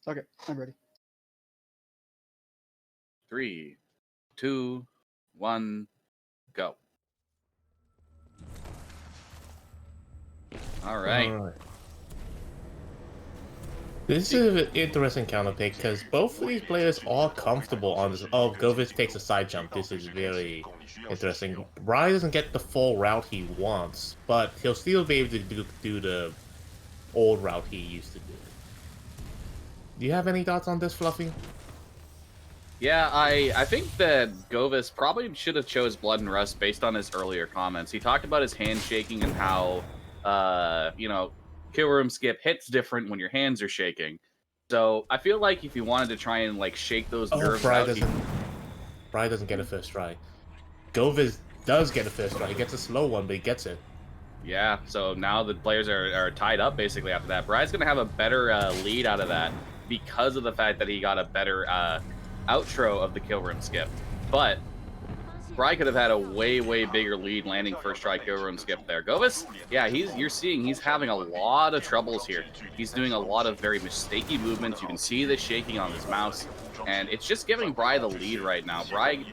Okay, I'm ready. 3, 2, 1, go. All right. This is an interesting counter pick because both of these players are comfortable on this. Oh, GoviS takes a side jump. This is very interesting. Bry doesn't get the full route he wants, but he'll still be able to do the old route he used to do. Do you have any thoughts on this, Fluffy? Yeah, I think that GoviS probably should have chose Blood and Rust based on his earlier comments. He talked about his hand shaking and how, kill room skip hits different when your hands are shaking. So I feel like if you wanted to try and like shake those nerves Bry out, doesn't get a first try. GoviS does get a first try. He gets a slow one, but he gets it. yeah. So now the players are tied up basically after that. Bry's gonna have a better lead out of that because of the fact that he got a better outro of the kill room skip, but Bry could have had a way bigger lead landing first try kill room skip there. GoviS, yeah, you're seeing he's having a lot of troubles here. He's doing a lot of very mistakey movements. You can see the shaking on his mouse, and it's just giving Bry the lead right now. Bry,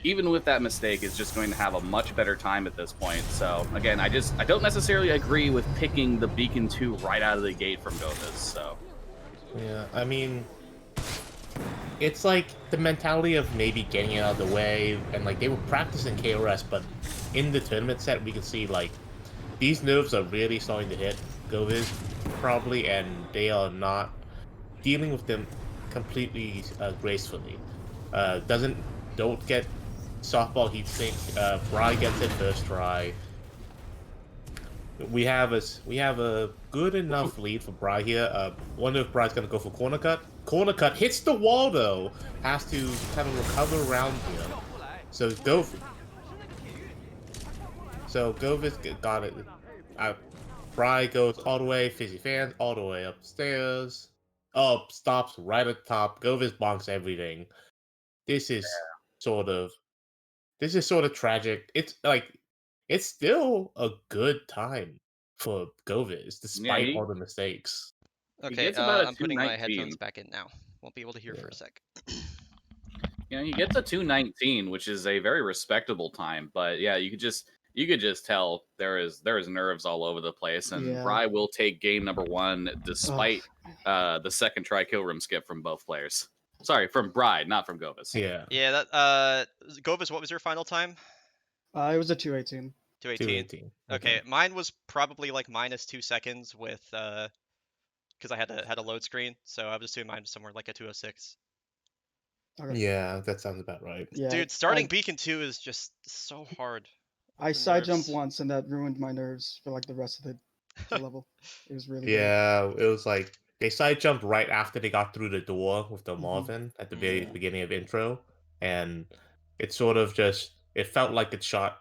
even with that mistake, is just going to have a much better time at this point. So again, I don't necessarily agree with picking the Beacon 2 right out of the gate from GoviS. So yeah, I mean, it's like the mentality of maybe getting it out of the way, and like they were practicing KRS, but in the tournament set, we can see like these nerves are really starting to hit GoviS probably, and they are not dealing with them completely gracefully. Don't get softball heat sink. Bry gets it first try. We have a good enough lead for Bry here. Wonder if Bry's gonna go for corner cut. Corner cut hits the wall though. Has to kind of recover around here. So GoviS got it. Bry goes all the way. Fizzy fans all the way upstairs. Up stops right at the top. GoviS bonks everything. This is sort of tragic. It's like it's still a good time for GoviS, yeah, despite all the mistakes. he Okay, gets about a I'm putting my 219. headphones back in now. Won't be able to hear for a sec. Yeah, he gets a 219, which is a very respectable time. But yeah, you could just tell there is nerves all over the place, and Yeah. Bry will take game number 1 despite the second try kill room skip from both players. Sorry, from Bry, not from GoviS. Yeah. Yeah, that GoviS, what was your final time? It was a 218. 218. 218. Okay, mine was probably like minus 2 seconds with because I had a load screen, so I was assuming mine was somewhere like a 206. Okay. Yeah, that sounds about right. Yeah, Dude, starting Beacon 2 is just so hard. I The side jumped nerves. once, and that ruined my nerves for like the rest of the level. It was really bad. Yeah, it was like they side jumped right after they got through the door with the Marvin at the very Yeah. beginning of intro, and it sort of it felt like it shot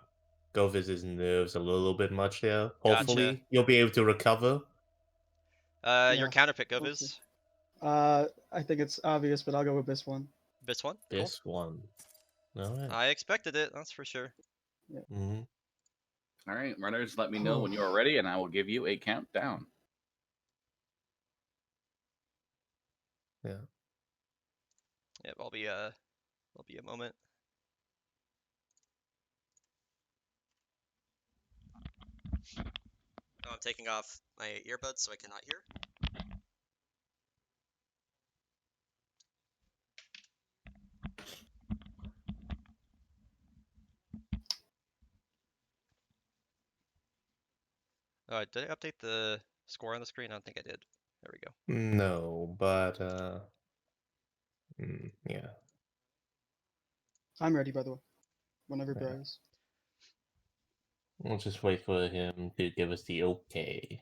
GoviS's nerves a little bit much there. Hopefully, you'll be able to recover. Your counter pick, GoviS? I think it's obvious, but I'll go with this one. This one? This one. All right. I expected it, that's for sure. Yeah. Mm-hmm. All right, runners, let me know when you are ready, and I will give you a countdown. Yeah. Yep, I'll be a moment. Oh, I'm taking off my earbuds so I cannot hear. Did I update the score on the screen? I don't think I did. There we go. No, but yeah. I'm ready, by the way. Whenever Bry is. We'll just wait for him to give us the okay.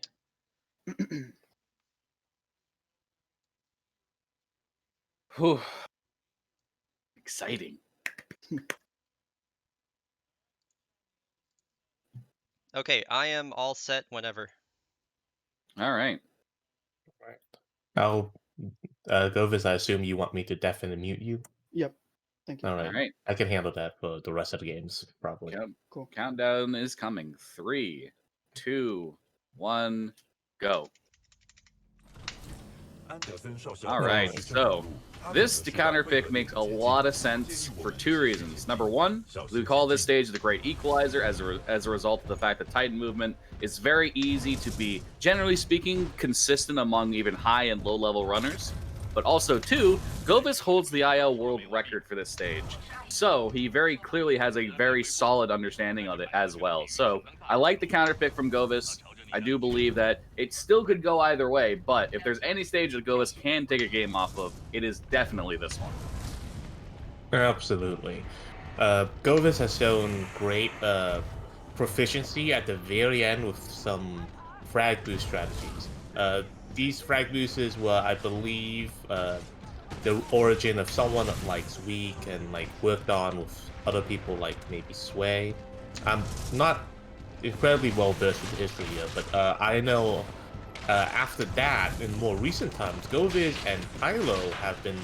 Whew. Exciting. Okay, I am all set whenever. All right. I'll GoviS, I assume you want me to deafen and mute you? Yep. Thank you. All right. All right. I can handle that for the rest of the games, probably. Yep. Cool. Countdown is coming. 3, 2, 1, go. All right, so this counter pick makes a lot of sense for two reasons. Number one, we call this stage the Great Equalizer as a result of the fact that Titan movement is very easy to be, generally speaking, consistent among even high and low level runners. But also, two, GoviS holds the IL world record for this stage. So he very clearly has a very solid understanding of it as well. So I like the counter pick from GoviS. I do believe that it still could go either way, but if there's any stage that GoviS can take a game off of, it is definitely this one. Absolutely. GoviS has shown great proficiency at the very end with some frag boost strategies. These frag boosts were, I believe, the origin of someone like Weak and like worked on with other people like maybe Sway. I'm not incredibly well versed with the history here, but I know after that, in more recent times, GoviS and Pylo have been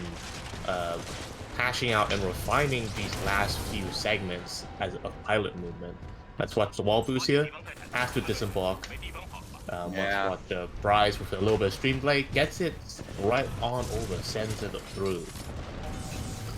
hashing out and refining these last few segments as a pilot movement. Let's watch the wall boost here. After disembark, Yeah. let's watch Bryce with a little bit of stream play. Gets it right on over, sends it through.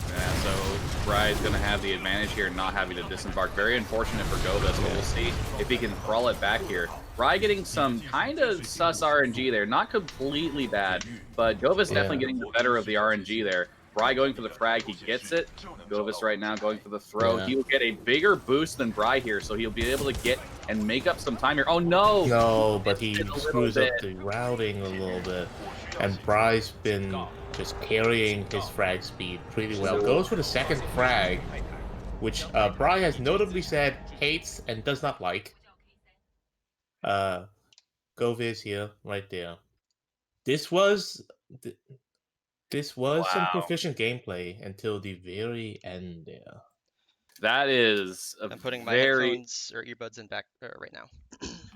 Yeah, so Bry's going to have the advantage here, not having to disembark. Very unfortunate for GoviS, but we'll see if he can crawl it back here. Bry getting some kind of sus RNG there. Not completely bad, but GoviS definitely getting the better of the RNG there. Bry going for the frag, he gets it. GoviS right now going for the throw. Yeah. He will get a bigger boost than Bry here, so he'll be able to get and make up some time here. Oh, no! No, but he It's a little screws up bit. the routing a little bit. And Bry's been just carrying his frag speed pretty well. Goes for the second frag, which Bry has notably said hates and does not like. GoviS here, right there. This was some Wow. proficient gameplay until the very end there. That is a I'm putting my very... headphones or earbuds in back right now.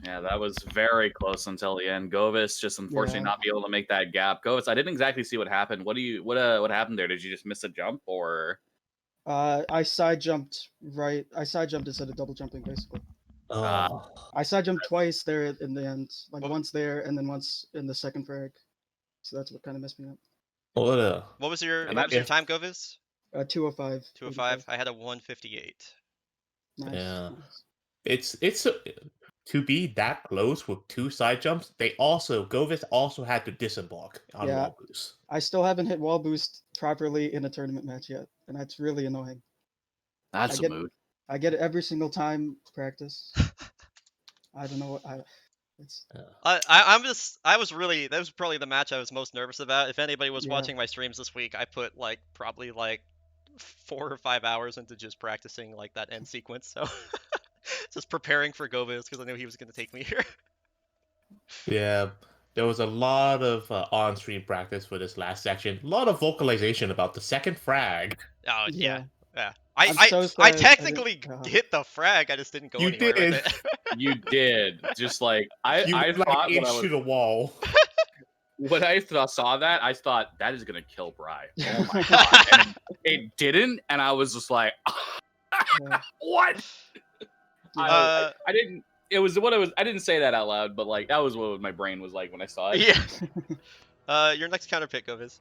Yeah, that was very close until the end. GoviS just unfortunately Yeah. not be able to make that gap. GoviS, I didn't exactly see what happened. What happened there? Did you just miss a jump or? I side jumped right. I side jumped instead of double jumping, basically. Oh, I side jumped twice there in the end, like What- once there and then once in the second frag. So that's what kind of messed me up. what a What was your And what was your yeah. time, GoviS? 205. 205. I had a 158. Nice. Yeah. Nice. It's to be that close with two side jumps. GoviS also had to disembark on Yeah. wall boost. I still haven't hit wall boost properly in a tournament match yet, and that's really annoying. That's I a get- mood. I get it every single time practice. I don't know what it's I was really, that was probably the match I was most nervous about. If anybody was Yeah. watching my streams this week, I put like probably like 4 or 5 hours into just practicing like that end sequence. So just preparing for GoviS because I knew he was going to take me here. Yeah, there was a lot of on-stream practice for this last section. A lot of vocalization about the second frag. Oh yeah. Yeah. I I'm I, so I sad I didn't- technically hit the frag. I just didn't go You anywhere did. with it. You did. Just like I You went, thought like when inch I to the wall. saw that, I thought that is gonna kill Bry. Oh my god. And it didn't, and I was just like Yeah. what? Uh, I didn't. It was what it was. I didn't say that out loud, but like that was what my brain was like when I saw it. yeah. Your next counter pick, GoviS.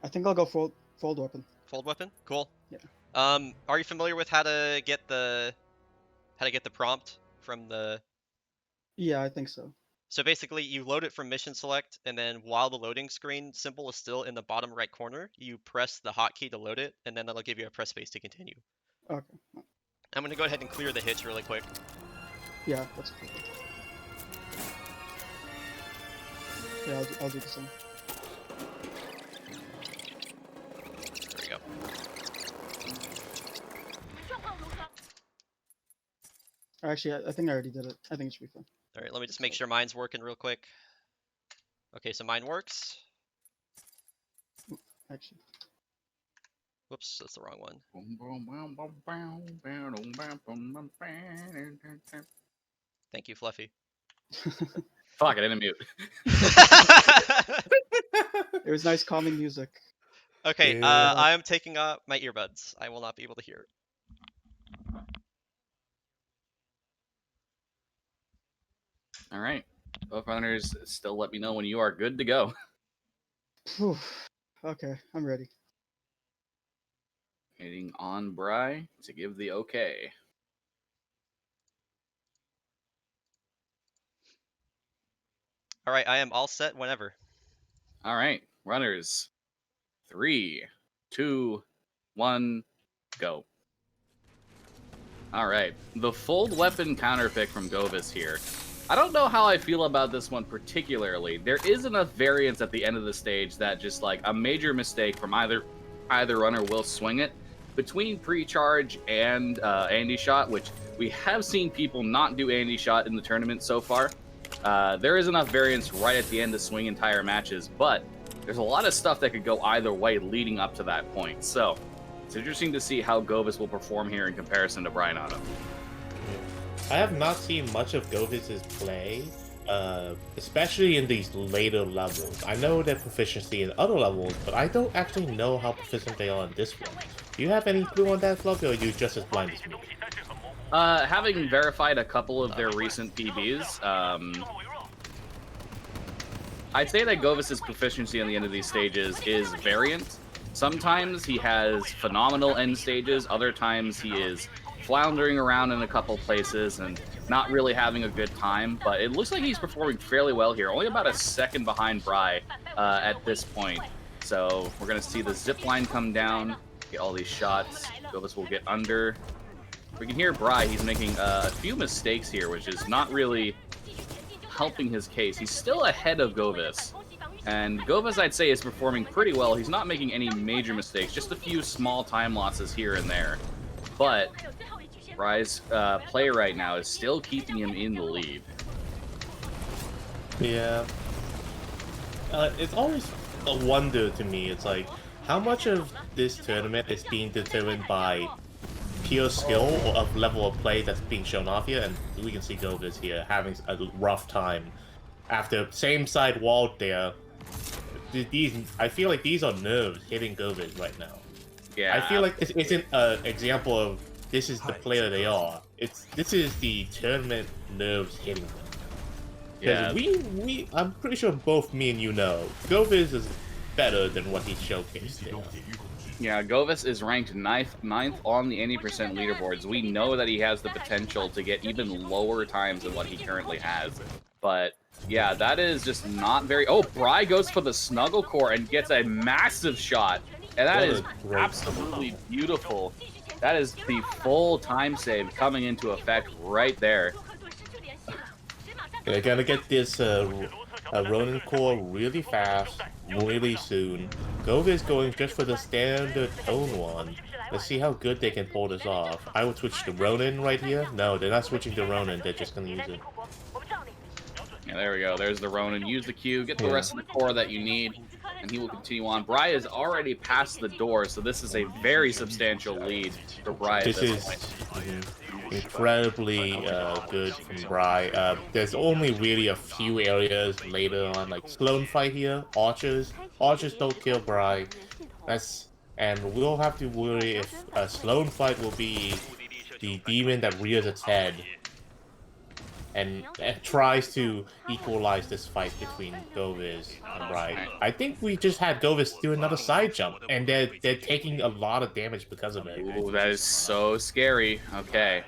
I think I'll go fold weapon. Fold weapon. Cool. Yeah. Are you familiar with how to get the prompt from the? Yeah, I think so. So basically, you load it from mission select, and then while the loading screen symbol is still in the bottom right corner, you press the hotkey to load it, and then that'll give you a press space to continue. Okay. I'm gonna go ahead and clear the hits really quick. Yeah, that's okay. Yeah, I'll do the same. There we go. Actually, I think I already did it. I think it should be fine. All right, let me just make sure mine's working real quick. Okay, so mine works. Actually. Whoops, that's the wrong one. Thank you, Fluffy. Fuck, I didn't mute. It was nice calming music. Okay, Yeah. I am taking off my earbuds. I will not be able to hear. All right. Both runners, still let me know when you are good to go. Whew. Okay, I'm ready. Waiting on Bry to give the okay. All right, I am all set whenever. All right, runners. 3, 2, 1, go. All right, the fold weapon counterpick from GoviS here. I don't know how I feel about this one particularly. There is enough variance at the end of the stage that just like a major mistake from either runner will swing it. Between pre-charge and Andy shot, which we have seen people not do Andy shot in the tournament so far, there is enough variance right at the end to swing entire matches, but there's a lot of stuff that could go either way leading up to that point. So it's interesting to see how GoviS will perform here in comparison to bryonato. I have not seen much of GoviS's play, especially in these later levels. I know their proficiency in other levels, but I don't actually know how proficient they are in this one. Do you have any clue on that, Fluffy, or are you just as blind as me? Having verified a couple of their recent PBs, I'd say that GoviS's proficiency on the end of these stages is variant. Sometimes he has phenomenal end stages, other times he is floundering around in a couple places and not really having a good time, but it looks like he's performing fairly well here, only about a second behind Bry at this point. So we're going to see the zip line come down, get all these shots. GoviS will get under. We can hear Bry, he's making a few mistakes here, which is not really helping his case. He's still ahead of GoviS. And GoviS, I'd say, is performing pretty well. He's not making any major mistakes, just a few small time losses here and there. But Bry's play right now is still keeping him in the lead. Yeah. It's always a wonder to me. It's like, how much of this tournament is being determined by pure skill or of level of play that's being shown off here? And we can see GoviS here having a rough time. After same side wall there, I feel like these are nerves hitting GoviS right now. Yeah, I feel like this isn't an example of this is the player they are. This is the tournament nerves hitting them. yeah. I'm pretty sure both me and you know GoviS is better than what he showcased there. Yeah, GoviS is ranked ninth on the 80% leaderboards. We know that he has the potential to get even lower times than what he currently has. But yeah, that is just not very... Oh, Bry goes for the snuggle core and gets a massive shot. And that is absolutely beautiful. That is the full time save coming into effect right there. They're gonna get this Ronin core really fast, really soon. GoviS going just for the standard tone one. Let's see how good they can pull this off. I would switch to Ronin right here. No, they're not switching to Ronin. They're just gonna use it. Yeah, there we go. There's the Ronin. Use the Q, get the rest of the core that you need, and he will continue on. Bry is already past the door, so this is a very substantial lead for Bry. This is incredibly good from Bry. There's only really a few areas later on, like Sloan fight here, Archers. Archers don't kill Bry. And we'll have to worry if a Sloan fight will be the demon that rears its head and tries to equalize this fight between GoviS and Bry. I think we just had GoviS do another side jump, and they're taking a lot of damage because of it. Ooh, that is so scary. Okay,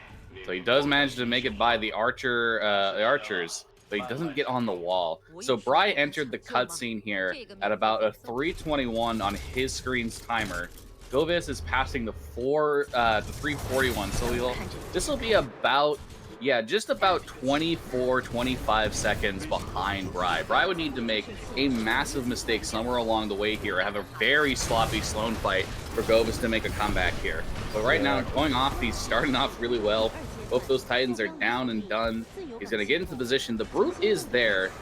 so he does manage to make it by the archers, but he doesn't get on the wall. So Bry entered the cutscene here at about a 3:21 on his screen's timer. GoviS is passing the 3:41, so this will be about... Yeah, just about 25 seconds behind Bry. Bry would need to make a massive mistake somewhere along the way here. Have a very sloppy Sloan fight for GoviS to make a comeback here. But right now, going off, he's starting off really well. Both those Titans are down and done. He's going to get into position. The Brute is there.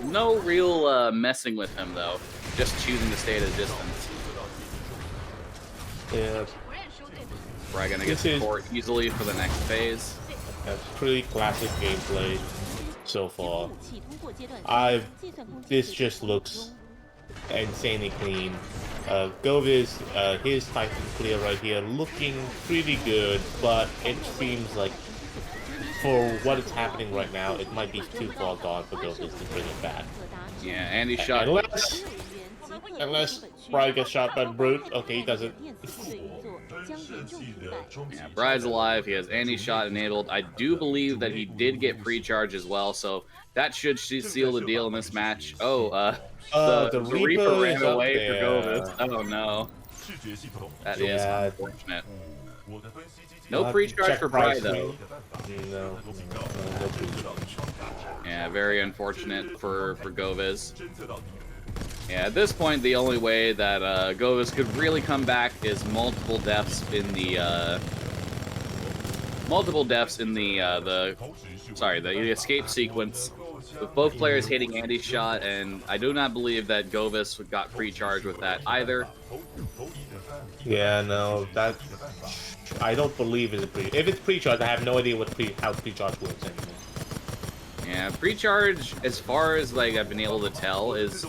No real messing with him, though. Just choosing to stay at a distance. Yeah. Bry going to get support easily for the next phase. That's pretty classic gameplay so far. This just looks insanely clean. GoviS, his Titan clear right here, looking pretty good, but it seems like for what is happening right now, it might be too far gone for GoviS to bring it back. Yeah, Andy shot. Unless Brian gets shot by Brute. Okay, he doesn't. Yeah, Bride's alive. He has anti-shot enabled. I do believe that he did get pre-charge as well, so that should seal the deal in this match. Oh, the Reaper ran is up away for there. GoviS. Oh no, that is Yeah. unfortunate. No pre-charge for Bride though. No. Yeah, very unfortunate for GoviS. Yeah, at this point, the only way that GoviS could really come back is multiple deaths in the the escape sequence, with both players hitting anti-shot, and I do not believe that GoviS got pre-charged with that either. Yeah, no, that I don't believe it's if it's pre-charge. I have no idea how pre-charge works anymore. Yeah, pre-charge, as far as like I've been able to tell, is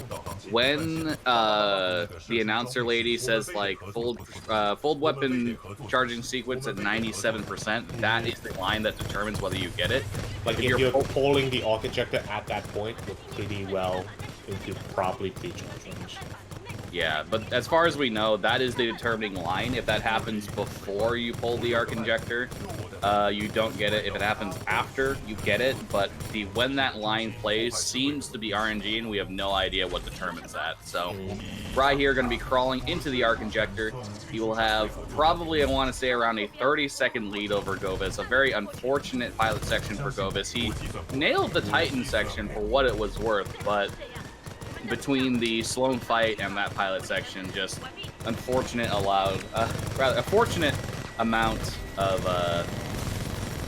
when the announcer lady says like fold weapon charging sequence at 97%. That is the line that determines whether you get it. Like if you're pulling the arc injector at that point, you're pretty well into properly pre-charge range. Yeah, but as far as we know, that is the determining line. If that happens before you pull the arc injector, you don't get it. If it happens after, you get it. But when that line plays seems to be RNG, and we have no idea what determines that. So, Bry here going to be crawling into the arc injector. He will have probably, I want to say, around a 30-second lead over GoviS. A very unfortunate pilot section for GoviS. He nailed the Titan section for what it was worth, but between the Sloan fight and that pilot section, just unfortunate a fortunate amount of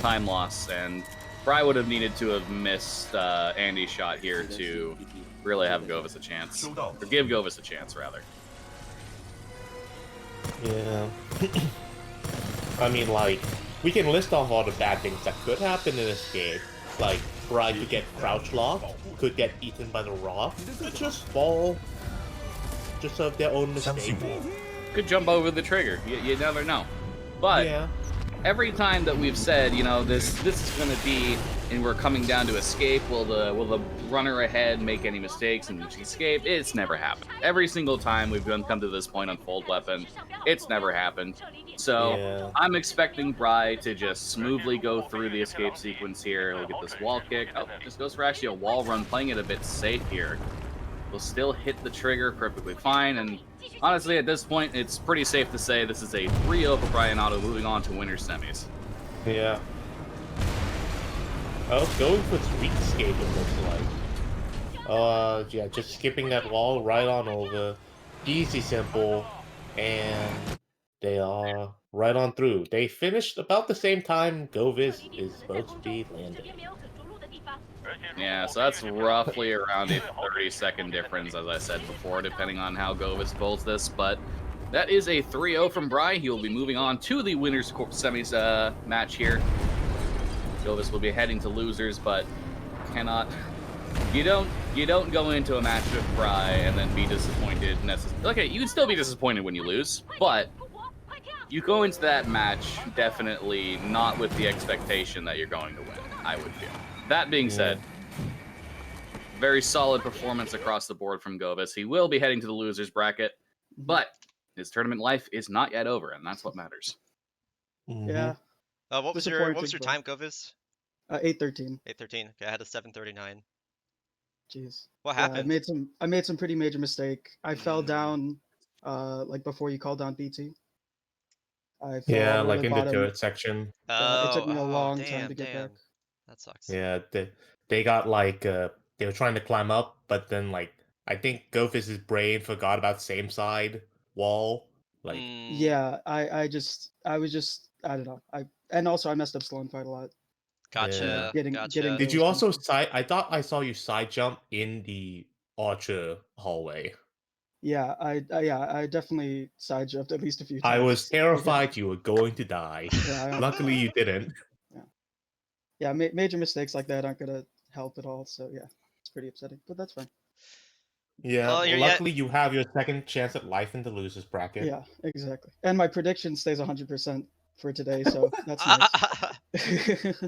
time loss, and Bry would have needed to have missed Andy's shot here to really have GoviS a chance, or give GoviS a chance rather. Yeah. I mean, like, we can list off all the bad things that could happen in this game, like Bry could get crouch locked, could get eaten by the rock, could just fall just of their own mistake. Could jump over the trigger. You never know. But yeah, every time that we've said, you know, this is going to be, and we're coming down to escape, will the runner ahead make any mistakes and escape? It's never happened. Every single time we've come to this point on fold weapon, it's never happened. So yeah. I'm expecting Bry to just smoothly go through the escape sequence here. Look at this wall kick. Oh, just goes for actually a wall run, playing it a bit safe here. Will still hit the trigger perfectly fine, and honestly, at this point, it's pretty safe to say this is a 3-0 for bryonato, moving on to winner's semis. Yeah. Oh, going for street escape, it looks like. Yeah, just skipping that wall right on over. Easy, simple, and they are right on through. They finished about the same time GoviS is supposed to be landing. Yeah, so that's roughly around a 30-second difference, as I said before, depending on how GoviS bowls this. But that is a 3-0 from Bry. He will be moving on to the winners semis match here. GoviS will be heading to losers, but cannot. You don't go into a match with Bry and then be disappointed. Okay, you can still be disappointed when you lose, but you go into that match definitely not with the expectation that you're going to win, I would feel. That being said, very solid performance across the board from GoviS. He will be heading to the losers bracket, but his tournament life is not yet over, and that's what matters. Yeah. What was your time, GoviS? 8:13. 8:13. Okay, I had a 7:39. Jeez. What Yeah, happened? I made some pretty major mistake. I fell down like before you called down BT. I fell all the way like to in bottom. the turret section. It took me a long damn, time to get back. That sucks. Yeah, they got like they were trying to climb up, but then like I think GoviS's brain forgot about same side wall. Like Yeah, I was just I don't know. And also I messed up Sloan fight a lot. Gotcha. Getting Did you also side? I thought I saw you side jump in the Archer hallway. Yeah, I definitely side jumped at least a few times. I was terrified you were going to die. Yeah, Luckily you didn't. Yeah, major mistakes like that aren't gonna help at all. So yeah, it's pretty upsetting, but that's fine. Yeah, Well, luckily you have your second chance at life in the losers bracket. Yeah, exactly. And my prediction stays 100% for today, so that's nice.